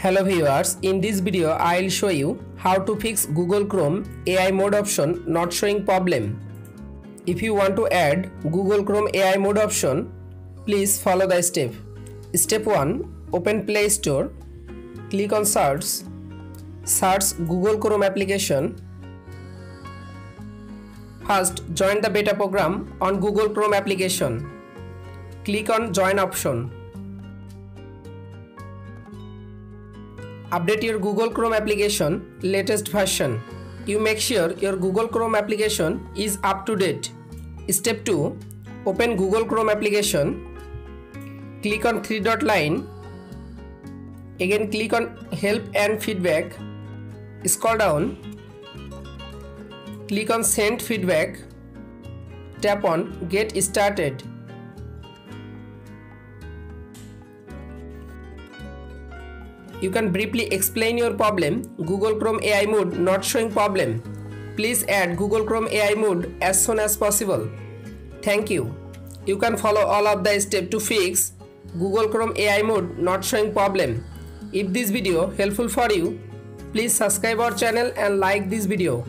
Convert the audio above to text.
Hello viewers, in this video I'll show you how to fix Google Chrome AI mode option not showing problem. If you want to add Google Chrome AI mode option, please follow the step. Step 1. Open Play Store. Click on Search. Search Google Chrome application. First, join the beta program on Google Chrome application. Click on Join option. Update your Google Chrome application latest version. You make sure your Google Chrome application is up to date. Step 2. Open Google Chrome application. Click on three-dot line. Again click on Help and Feedback. Scroll down. Click on Send Feedback. Tap on Get Started. You can briefly explain your problem. Google Chrome AI mode not showing problem. Please add Google Chrome AI mode as soon as possible. Thank you. You can follow all of the steps to fix Google Chrome AI mode not showing problem. If this video helpful for you, please subscribe our channel and like this video.